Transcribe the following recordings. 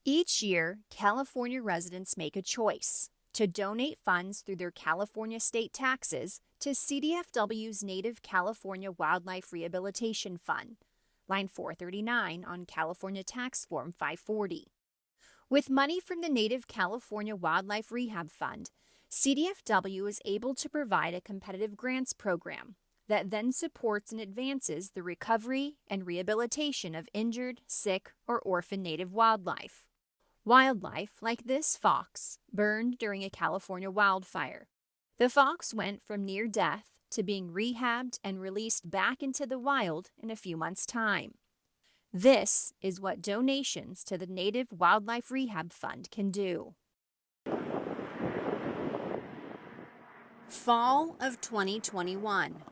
Each year, California residents make a choice to donate funds through their California state taxes to CDFW's Native California Wildlife Rehabilitation Fund, line 439 on California Tax Form 540. With money from the Native California Wildlife Rehab Fund, CDFW is able to provide a competitive grants program that then supports and advances the recovery and rehabilitation of injured, sick, or orphaned native wildlife. Wildlife, like this fox, burned during a California wildfire. The fox went from near death to being rehabbed and released back into the wild in a few months' time. This is what donations to the Native Wildlife Rehab Fund can do. Fall of 2021.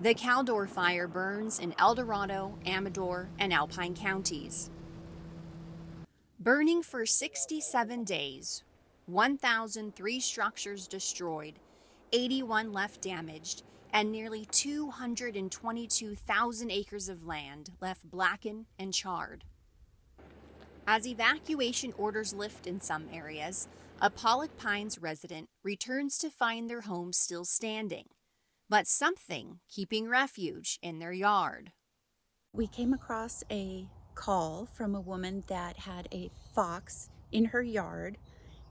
The Caldor Fire burns in El Dorado, Amador, and Alpine counties. Burning for 67 days, 1,003 structures destroyed, 81 left damaged, and nearly 222,000 acres of land left blackened and charred. As evacuation orders lift in some areas, a Pollock Pines resident returns to find their home still standing, but something keeping refuge in their yard. We came across a call from a woman that had a fox in her yard,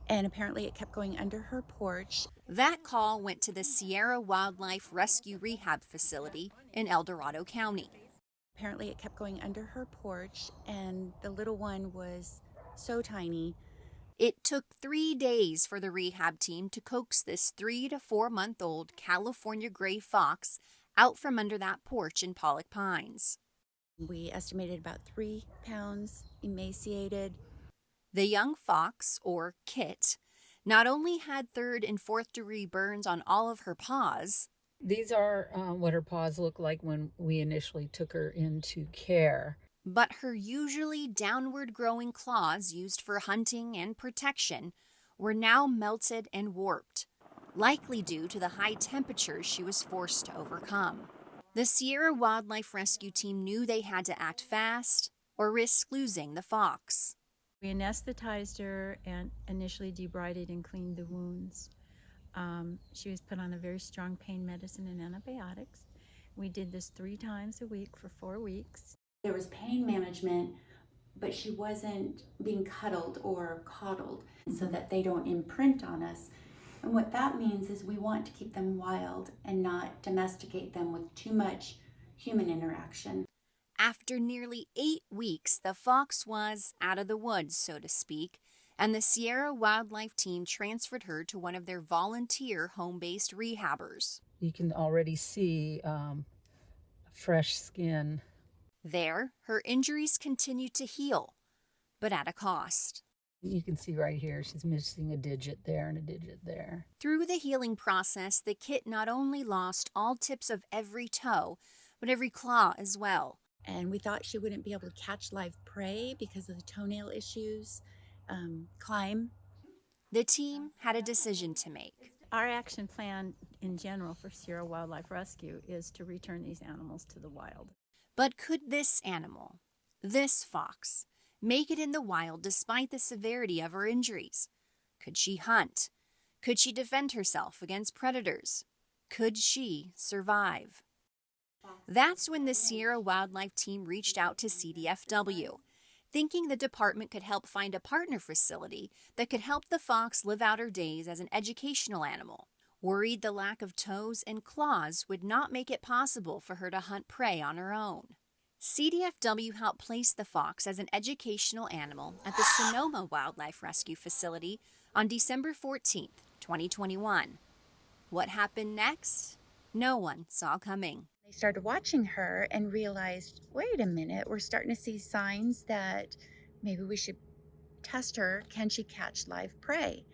and apparently it kept going under her porch. That call went to the Sierra Wildlife Rescue Rehab Facility in El Dorado County. Apparently it kept going under her porch, and the little one was so tiny. It took 3 days for the rehab team to coax this 3 to 4 month old California gray fox out from under that porch in Pollock Pines. We estimated about 3 pounds, emaciated. The young fox, or Kit, not only had 3rd and 4th degree burns on all of her paws. These are what her paws looked like when we initially took her into care. But her usually downward growing claws used for hunting and protection were now melted and warped, likely due to the high temperatures she was forced to overcome. The Sierra Wildlife Rescue Team knew they had to act fast or risk losing the fox. We anesthetized her and initially debrided and cleaned the wounds. She was put on a very strong pain medicine and antibiotics. We did this 3 times a week for 4 weeks. There was pain management, but she wasn't being cuddled or coddled so that they don't imprint on us. And what that means is we want to keep them wild and not domesticate them with too much human interaction. After nearly 8 weeks, the fox was out of the woods, so to speak, and the Sierra Wildlife Team transferred her to one of their volunteer home-based rehabbers. You can already see fresh skin. There, her injuries continued to heal, but at a cost. You can see right here, she's missing a digit there and a digit there. Through the healing process, the kit not only lost all tips of every toe, but every claw as well. And we thought she wouldn't be able to catch live prey because of the toenail issues, climb. The team had a decision to make. Our action plan in general for Sierra Wildlife Rescue is to return these animals to the wild. But could this animal, this fox, make it in the wild despite the severity of her injuries? Could she hunt? Could she defend herself against predators? Could she survive? That's when the Sierra Wildlife Team reached out to CDFW, thinking the department could help find a partner facility that could help the fox live out her days as an educational animal. Worried the lack of toes and claws would not make it possible for her to hunt prey on her own. CDFW helped place the fox as an educational animal at the Sonoma Wildlife Rescue Facility on December 14, 2021. What happened next? No one saw coming. They started watching her and realized, wait a minute, we're starting to see signs that maybe we should test her. Can she catch live prey?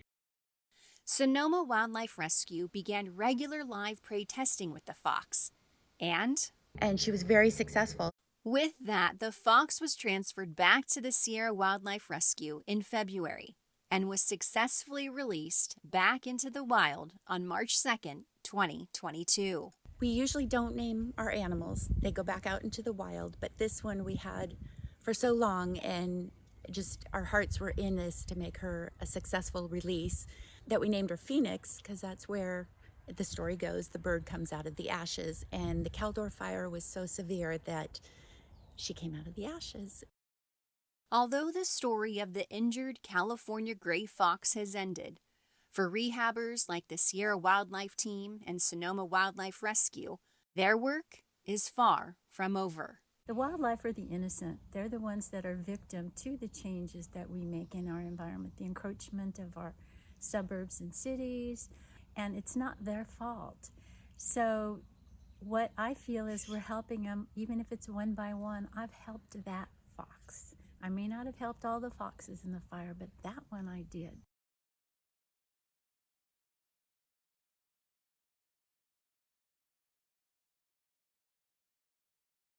Sonoma Wildlife Rescue began regular live prey testing with the fox. And she was very successful. With that, the fox was transferred back to the Sierra Wildlife Rescue in February and was successfully released back into the wild on March 2nd, 2022. We usually don't name our animals. They go back out into the wild, but this one we had for so long, and just our hearts were in this to make her a successful release, that we named her Phoenix, because that's where the story goes. The bird comes out of the ashes, and the Caldor fire was so severe that she came out of the ashes. Although the story of the injured California gray fox has ended, for rehabbers like the Sierra Wildlife Team and Sonoma Wildlife Rescue, their work is far from over. The wildlife are the innocent. They're the ones that are victim to the changes that we make in our environment, the encroachment of our suburbs and cities, and it's not their fault. So what I feel is we're helping them, even if it's one by one. I've helped that fox. I may not have helped all the foxes in the fire, but that one I did.